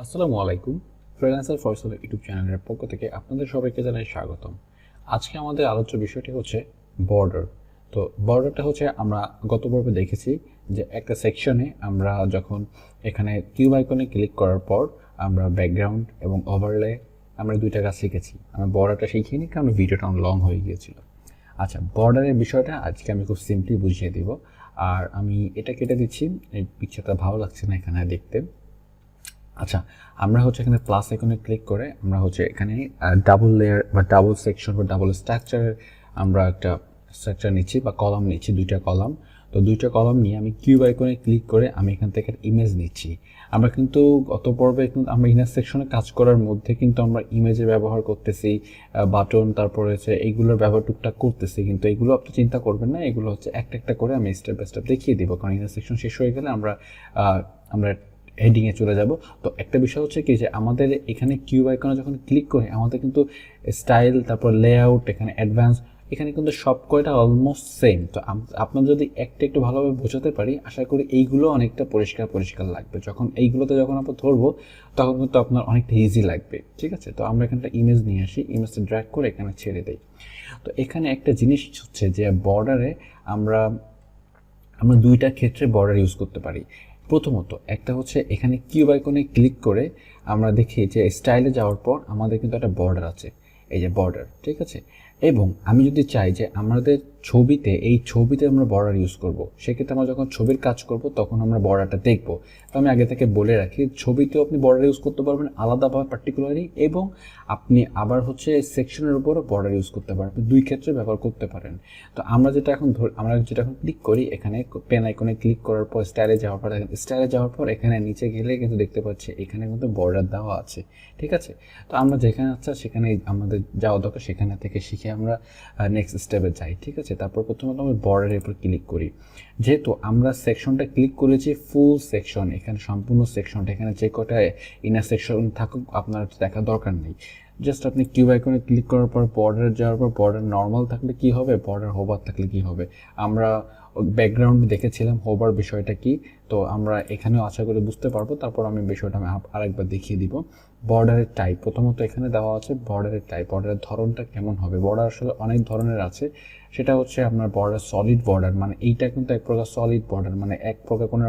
আসসালামু আলাইকুম। Freelancer Faisal YouTube চ্যানেলের পক্ষ থেকে আপনাদের সবাইকে জানাই স্বাগতম। আজকে আমাদের আলোচ্য বিষয়টি হচ্ছে বর্ডার। তো বর্ডারটা হচ্ছে আমরা গত পর্বে দেখেছি যে একটা সেকশনে আমরা যখন এখানে কিউব আইকনে ক্লিক করার পর আমরা ব্যাকগ্রাউন্ড এবং ওভারলে আমরা দুইটা কাজ শিখেছি। আমরা বর্ডারটা শিখিনি কারণ ভিডিওটা অনেক লং হয়ে গিয়েছিল। আচ্ছা, বর্ডারের বিষয়টা আজকে আমি খুব সিম্পলি বুঝিয়ে দিব। আর আমি এটা কেটে দিচ্ছি, এই পিকচারটা ভালো লাগছে না এখানে দেখতে। আচ্ছা, আমরা হচ্ছে এখানে প্লাস আইকনে ক্লিক করে আমরা হচ্ছে এখানে ডাবল লেয়ার বা ডাবল সেকশন বা ডাবল স্ট্রাকচারের আমরা একটা স্ট্রাকচার নিচ্ছি বা কলাম নিচ্ছি, দুইটা কলাম। তো দুইটা কলাম নিয়ে আমি কিউব আইকনে ক্লিক করে আমি এখান থেকে ইমেজ নিচ্ছি। আমরা কিন্তু গত পর্বে কিন্তু আমরা ইনার সেকশনে কাজ করার মধ্যে কিন্তু আমরা ইমেজের ব্যবহার করতেছি, বাটন, তারপরে হচ্ছে এইগুলোর ব্যবহার টুকটাক করতেছি, কিন্তু এগুলো আপনি চিন্তা করবেন না, এগুলো হচ্ছে একটা একটা করে আমি স্টেপ বাই স্টেপ দেখিয়ে দিব, কারণ ইনার সেকশন শেষ হয়ে গেলে আমরা আমরা হেডিংয়ে চলে যাব। তো একটা বিষয় হচ্ছে কি যে আমাদের এখানে কিউব আইকনে যখন ক্লিক করি আমাদের কিন্তু স্টাইল, তারপর লেআউট, এখানে অ্যাডভান্স, এখানে কিন্তু সব কয়টা অলমোস্ট সেম। তো আপনার যদি একটা একটু ভালোভাবে বোঝাতে পারি, আশা করি এইগুলো অনেকটা পরিষ্কার লাগবে। যখন এইগুলোতে যখন আমরা ধরবো তখন কিন্তু আপনার অনেকটা ইজি লাগবে। ঠিক আছে, তো আমরা এখানটা ইমেজ নিয়ে আসি, ইমেজটা ড্র্যাগ করে এখানে ছেড়ে দিই। তো এখানে একটা জিনিস হচ্ছে যে বর্ডারে আমরা দুইটা ক্ষেত্রে বর্ডার ইউজ করতে পারি। প্রথমত একটা হচ্ছে এখানে কিউব আইকনে ক্লিক করে আমরা দেখি যে স্টাইলে যাওয়ার পর আমাদের কিন্তু একটা বর্ডার আছে, এই যে বর্ডার। ঠিক আছে, এবং আমি যদি চাই যে আমাদের ছবিতে আমরা বর্ডার ইউজ করব, সেক্ষেত্রে আমরা যখন ছবির কাজ করব তখন আমরা বর্ডারটা দেখব। তো আমি আগে থেকে বলে রাখি, ছবিতেও আপনি বর্ডার ইউজ করতে পারবেন আলাদাভাবে পার্টিকুলারলি, এবং আপনি আবার হচ্ছে সেকশনের উপরও বর্ডার ইউজ করতে পারবেন, দুই ক্ষেত্রে ব্যবহার করতে পারেন। তো আমরা যেটা এখন ক্লিক করি, এখানে পেন আইকনে ক্লিক করার পর স্টাইলে যাওয়ার পর এখানে নিচে গেলে কিন্তু দেখতে পাচ্ছি এখানে কিন্তু বর্ডার দেওয়া আছে। ঠিক আছে, তো আমরা যেখানে সেখানে আমাদের যাওয়া দরকার, সেখানে থেকে শিখে আমরা নেক্সট স্টেপে যাই। ঠিক আছে, তারপর প্রথমত আমরা বর্ডারের উপর ক্লিক করি। যেহেতু আমরা সেকশনটা ক্লিক করেছি ফুল সেকশন, এখানে সম্পূর্ণ সেকশনটা, এখানে যে কটা ইনার সেকশন থাকুক আপনার দেখার দরকার নেই। জাস্ট আপনি কিউব আইকনে ক্লিক করার পর বর্ডার যাওয়ার পর বর্ডার নর্মাল থাকলে কি হবে, বর্ডার হোভার থাকলে কি হবে, আমরা ব্যাকগ্রাউন্ডে দেখেছিলাম হোভার বিষয়টা কি। তো আমরা এখানেও আশা করে বুঝতে পারবো। তারপর আমি বিষয়টা আমি আরেকবার দেখিয়ে দিব। বর্ডারের টাইপ, প্রথমত এখানে দেওয়া আছে বর্ডারের টাইপ, বর্ডারের ধরনটা কেমন হবে। বর্ডার আসলে অনেক ধরনের আছে, সেটা হচ্ছে আপনার বর্ডার সলিড বর্ডার, মানে এইটা কিন্তু এক প্রকার সলিড বর্ডার, মানে এক প্রকার কোনো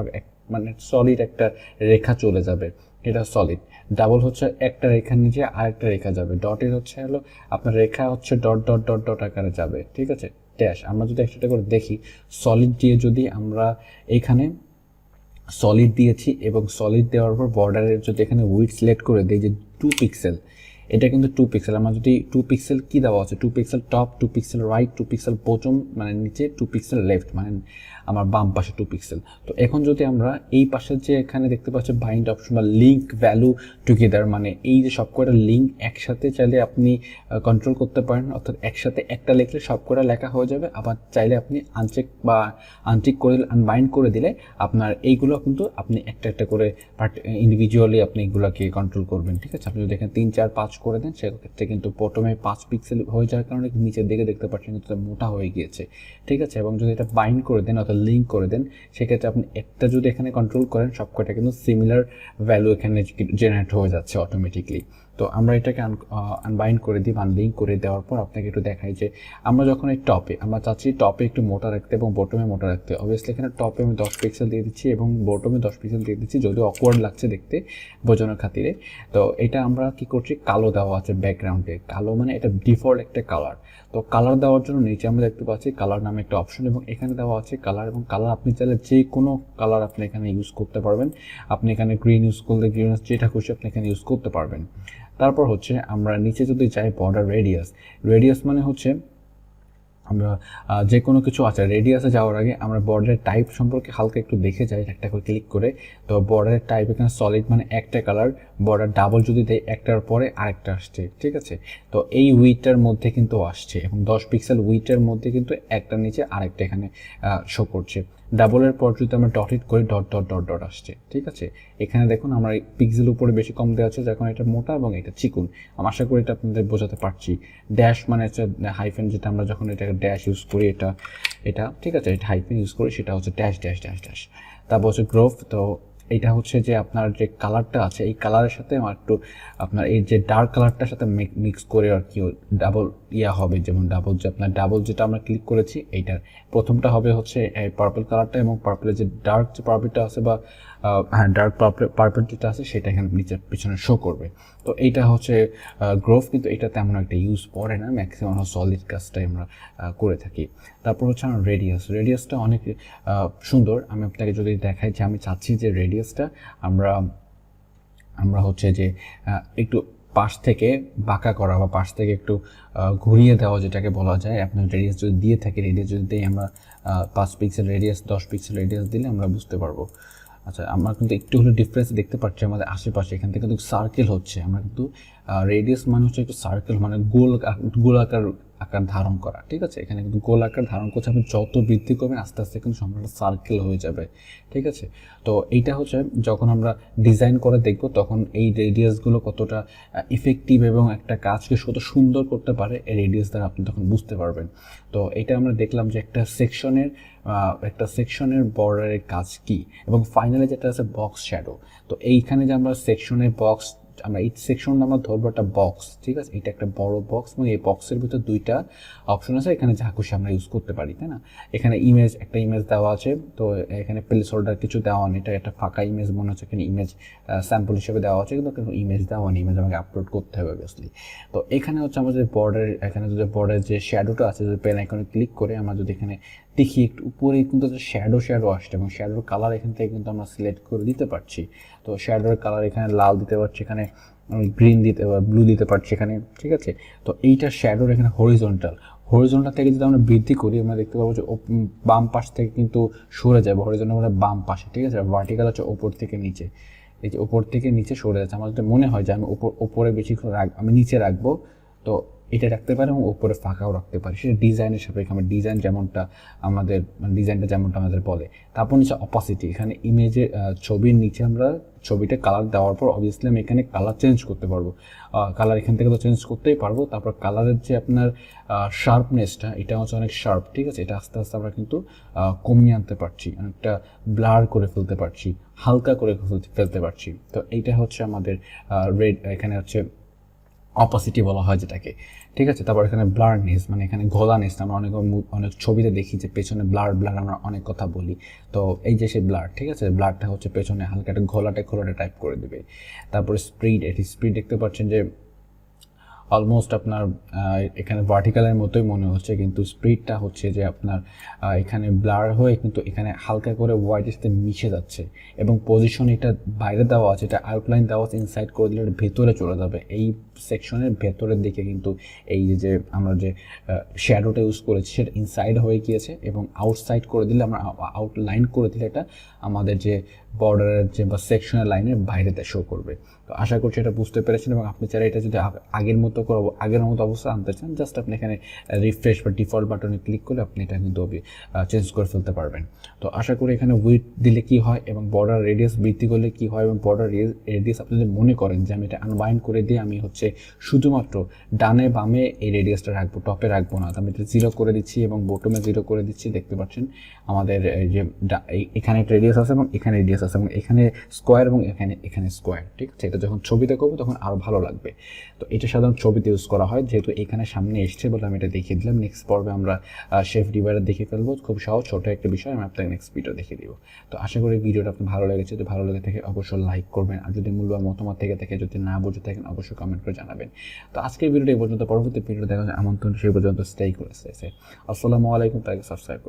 মানে সলিড একটা রেখা চলে যাবে, এটা সলিড। ডাবল হচ্ছে একটা রেখার নিচে আরেকটা রেখা যাবে। ডটের হলো আপনার রেখা হচ্ছে ডট ডট ডট ডট আকারে যাবে। ঠিক আছে, ড্যাশ। আমরা যদি একটা করে দেখি, সলিড দিয়ে যদি আমরা এখানে সলিড দিয়েছি এবং সলিড দেওয়ার পর বর্ডারের যদি এখানে উইডথ সিলেক্ট করে দিই যে 2 পিক্সেল, এটা কিন্তু 2 পিক্সেল। আমার যদি 2 পিক্সেল কি দেওয়া আছে, 2 pixel top, 2 pixel right, 2 pixel bottom মানে নিচে, 2 পিক্সেল লেফট মানে আমার বাম পাশে 2 পিক্সেল। তো এখন যদি আমরা এই পাশে যে এখানে দেখতে পাচ্ছি বাইন্ড অপশন বা লিঙ্ক ভ্যালু টুগেদার, মানে এই যে সবকটা লিঙ্ক একসাথে চাইলে আপনি কন্ট্রোল করতে পারেন, অর্থাৎ একসাথে একটা লিখলে সবকটা লেখা হয়ে যাবে। আবার চাইলে আপনি আনচেক করে দিলে, আনবাইন্ড করে দিলে আপনার এইগুলো কিন্তু আপনি একটা একটা করে ইন্ডিভিজুয়ালি আপনি এগুলোকে কন্ট্রোল করবেন। ঠিক আছে, আপনি যদি এখানে 3 4 5 করে দেন, সেক্ষেত্রে কিন্তু প্রথমে 5 পিক্সেল হয়ে যাওয়ার কারণে নিচের দিকে দেখতে পাচ্ছেন কিন্তু মোটা হয়ে গিয়েছে। ঠিক আছে, এবং যদি এটা বাইন্ড করে দেন অর্থাৎ লিঙ্ক করে দেন, সেক্ষেত্রে আপনি একটা যদি এখানে কন্ট্রোল করেন সবকটা কিন্তু সিমিলার ভ্যালু এখানে জেনারেট হয়ে যাচ্ছে অটোমেটিকলি। তো আমরা এটাকে আনবাইন্ড করে দিই, আনলিঙ্ক করে দেওয়ার পর আপনাকে একটু দেখাই যে আমরা যখন এই আমরা চাচ্ছি টপে একটু মোটা রাখতে এবং বটমে মোটা রাখতে। অবভিয়াসলি এখানে টপে আমি 10 পিক্সেল দিয়ে দিচ্ছি এবং বটমে 10 পিক্সেল দিয়ে দিচ্ছি, যদিও অকওয়ার্ড লাগছে দেখতে বোঝানোর খাতিরে। তো এটা আমরা কি করছি, কালো দেওয়া আছে ব্যাকগ্রাউন্ডে, কালো মানে এটা ডিফল্ট একটা কালার। তো কালার দেওয়ার জন্য নিচে আমরা দেখতে পাচ্ছি কালার নামে একটা অপশন, এবং এখানে দেওয়া আছে কালার, এবং কালার আপনি চাইলে যে কোনো কালার আপনি এখানে ইউজ করতে পারবেন। আপনি এখানে গ্রিন ইউজ করলে গ্রিন, যেটা খুশি আপনি এখানে ইউজ করতে পারবেন। তারপর হচ্ছে আমরা নিচে যদি যাই বর্ডার রেডিয়াস মানে হচ্ছে আমরা যে কোনো কিছু আছে রেডিয়াসে যাওয়ার আগে আমরা বর্ডারের টাইপ সম্পর্কে হালকা একটু দেখে যাই একটা করে ক্লিক করে। তো বর্ডারের টাইপ এখানে সলিড মানে একটা কালার, বর্ডার ডাবল যদি দেয় একটার পরে আরেকটা আসছে। ঠিক আছে, তো এই উইডটার মধ্যে কিন্তু আসছে, এবং 10 পিক্সেল উইডটার মধ্যে কিন্তু একটার নিচে আরেকটা এখানে শো করছে। ডাবলের পর যদি আমরা ডট হিট করি ডট ডট ডট ডট আসছে। ঠিক আছে, এখানে দেখুন আমার এই পিক্সেল উপরে বেশি কম দেওয়া আছে, যখন এটা মোটা এবং এটা চিকুন। আমি আশা করি এটা আপনাদের বোঝাতে পারছি। ড্যাশ মানে হচ্ছে হাইফেন, যেটা আমরা যখন এটাকে ড্যাশ ইউজ করি, এটা ঠিক আছে, এটা হাইফেন ইউজ করি, সেটা হচ্ছে ড্যাশ ড্যাশ ড্যাশ ড্যাশ। তারপর হচ্ছে গ্রোভ, তো এটা হচ্ছে যে আপনার যে কালারটা আছে এই কালারের সাথে আমার একটু আপনার এই যে ডার্ক কালারটার সাথে মিক্স করে আর কি ডাবল হবে, যেমন ডাবল যেটা আমরা ক্লিক করেছি এইটার প্রথমটা হবে হচ্ছে এই পার্পল কালারটা, এবং পার্পলের যে ডার্ক যে পার্পলটা আছে বা হ্যাঁ ডার্ক পার্পল যেটা আছে সেটা এখানে নিচের পিছনে শো করবে। তো এইটা হচ্ছে গ্রোভ, কিন্তু এটা তেমন একটা ইউজ পড়ে না, ম্যাক্সিমাম সলিড কাজটাই আমরা করে থাকি। তারপর হচ্ছে আমার রেডিয়াসটা অনেক সুন্দর। আমি আপনাকে যদি দেখাই যে আমি চাচ্ছি যে রেডিয়াসটা আমরা হচ্ছে যে একটু পাশ থেকে বাঁকা করা বা পাশ থেকে একটু ঘুরিয়ে দেওয়া, যেটাকে বলা যায়। আপনার রেডিয়াস যদি দিয়ে থাকে, রেডিয়াস যদি দিই আমরা 5 পিক্সেল রেডিয়াস 10 পিক্সেল রেডিয়াস দিলে আমরা বুঝতে পারবো। আচ্ছা, আমরা কিন্তু একটু হলে ডিফারেন্স দেখতে পাচ্ছি আমাদের আশেপাশে। এখান থেকে কিন্তু সার্কেল হচ্ছে, আমরা কিন্তু রেডিয়াস মানে হচ্ছে একটু সার্কেল, মানে গোলাকার আকার ধারণ করা, ঠিক আছে। এখানে কিন্তু গোল আকার ধারণ করছে, আপনি যত বৃদ্ধি করবেন আস্তে আস্তে কিন্তু সম্পূর্ণ সার্কেল হয়ে যাবে, ঠিক আছে। তো এইটা হচ্ছে যখন আমরা ডিজাইন করে দেখব তখন এই রেডিয়াসগুলো কতটা ইফেক্টিভ এবং একটা কাজকে কত সুন্দর করতে পারে এই রেডিয়াস দ্বারা আপনি তখন বুঝতে পারবেন। তো এটা আমরা দেখলাম যে একটা সেকশনের বর্ডারের কাজ কি, এবং ফাইনালি যেটা আছে বক্স শ্যাডো। তো এইখানে যে আমরা সেকশনের বক্স, আমরা এই সেকশনটা আমরা ধরবো একটা বক্স, ঠিক আছে। এটা একটা বড় বক্স, এবং এই বক্সের ভিতর দুইটা অপশন আছে, এখানে যা খুশি আমরা ইউজ করতে পারি, তাই না। এখানে একটা ইমেজ দেওয়া আছে, তো এখানে প্লেস হোল্ডার কিছু দেওয়া নেই, এটা একটা ফাঁকা ইমেজ মনে হচ্ছে, এখানে ইমেজ স্যাম্পল হিসেবে দেওয়া আছে, কিন্তু ইমেজ দেওয়া নেই, ইমেজ আমাকে আপলোড করতে হবে অবভিয়াসলি। তো এখানে হচ্ছে আমাদের এখানে যদি বর্ডারের যে শ্যাডোটা আছে, যদি পেন আইকনে ক্লিক করে আমরা যদি এখানে দেখি একটু উপরে কিন্তু শ্যাডো আসছে, এবং শ্যাডোর কালার এখান থেকে কিন্তু আমরা সিলেক্ট করে দিতে পারছি। তো শ্যাডোর কালার এখানে লাল দিতে পারছি, এখানে গ্রিন দিতে বা ব্লু দিতে পারছি এখানে, ঠিক আছে। তো এইটা শ্যাডোর এখানে হরিজন্টাল থেকে যদি আমরা বৃদ্ধি করি, আমরা দেখতে পাবো যে বাম পাশ থেকে কিন্তু সরে যাবে, হরিজন্টাল মানে বাম পাশে, ঠিক আছে। ভার্টিক্যাল হচ্ছে ওপর থেকে নিচে, এই যে ওপর থেকে নিচে সরে যাচ্ছে। আমার যদি মনে হয় যে আমি ওপরে বেশিক্ষণ আমি নিচে রাখবো, তো এটা রাখতে পারি, এবং উপরে ফাঁকাও রাখতে পারি, সেটা ডিজাইনের সাপেক্ষে আমার ডিজাইনটা যেমনটা আমাদের বলে। তারপর নিচে অপাসিটি, এখানে ইমেজের ছবির নিচে আমরা ছবিটা কালার দেওয়ার পর অবভিয়াসলি আমি এখানে কালার চেঞ্জ করতে পারবো, কালার এখান থেকে তো চেঞ্জ করতেই পারবো। তারপর কালারের যে আপনার শার্পনেসটা, এটা হচ্ছে অনেক শার্প, ঠিক আছে। এটা আস্তে আস্তে আমরা কিন্তু কমিয়ে আনতে পারছি, অনেকটা ব্লার করে ফেলতে পারছি, হালকা করে ফেলতে পারছি। তো এইটা হচ্ছে আমাদের এখানে হচ্ছে অপাসিটি বলা হয় যেটাকে, ঠিক আছে। তারপর এখানে ব্লারনেস, মানে এখানে ঘোলানেস, আমরা অনেক ছবিতে দেখি যে পেছনে ব্লার আমরা অনেক কথা বলি। তো এই যে সে ব্লার, ঠিক আছে, ব্লারটা হচ্ছে পেছনে হালকা একটা ঘোলাটে টাইপ করে দেবে। তারপরে স্পিড দেখতে পাচ্ছেন যে অলমোস্ট আপনার এখানে ভার্টিক্যালের মতোই মনে হচ্ছে, কিন্তু স্পিডটা হচ্ছে যে আপনার এখানে ব্লার হয়ে কিন্তু এখানে হালকা করে হোয়াইটের সাথে মিশে যাচ্ছে, এবং পজিশন এটা বাইরে দেওয়া আছে, এটা আউটলাইন দেওয়া আছে, ইনসাইড করে দিলে ভেতরে চলে যাবে। এই সেকশনের ভেতরের দিকে কিন্তু এই যে আমরা যে শ্যাডোটা ইউজ করেছি সেটা ইনসাইড হয়ে গিয়েছে, এবং আউটসাইড করে দিলে আমরা আউটলাইন করে দিলে এটা আমাদের যে বর্ডারের যে বা সেকশনের লাইনের বাইরেতে শো করবে। তো আশা করছি এটা বুঝতে পেরেছেন, এবং আপনি চাইলে এটা যদি আগের মতো অবস্থা আনতে চান, জাস্ট আপনি এখানে রিফ্রেশ বা ডিফল্ট বাটনে ক্লিক করলে আপনি এটা কিন্তু চেঞ্জ করে ফেলতে পারবেন। তো আশা করি এখানে উইডথ দিলে কি হয় এবং বর্ডার রেডিয়াস বৃদ্ধি করলে কি হয়, এবং বর্ডার রেডিয়াস আপনি যদি মনে করেন যে আমি এটা আনবাইন্ড করে দিয়ে আমি হচ্ছে শুধুমাত্র ডানে বামে এই রেডিয়াসটা রাখবো, টপে রাখবো না, আমি এটা 0 করে দিচ্ছি এবং বটমে 0 করে দিচ্ছি। দেখতে পাচ্ছেন আমাদের যে এখানে একটা রেডিয়াস আছে এবং এখানে রেডিয়াস আছে, এবং এখানে স্কোয়ার এবং এখানে স্কোয়ার, ঠিক আছে। এটা যখন ছবিতে করবো তখন আরও ভালো লাগবে। তো এটা সাধারণত ছবিতে ইউজ করা হয়, যেহেতু এখানে সামনে এসছে বলে আমি এটা দেখিয়ে দিলাম। নেক্সট পর্বে আমরা শেফ ডিভাইডার দেখে ফেলবো, খুব সহজ ছোট একটা বিষয়, আমি আপনাকে নেক্সট ভিডিও দেখিয়ে দিব। তো আশা করি ভিডিওটা আপনার ভালো লেগেছে, যদি ভালো লেগে থাকে অবশ্যই লাইক করবেন, আর যদি মূল্যবান মতামত থেকে থাকে, যদি না বুঝে থাকেন অবশ্যই কমেন্ট করে জানাবেন। তো আজকের ভিডিওটা এই পর্যন্ত, পরবর্তী ভিডিও দেখা যায় আমন্ত্রণ, সেই পর্যন্ত স্টে করে আসসালামু আলাইকুম, তাকে সাবস্ক্রাইব করুন।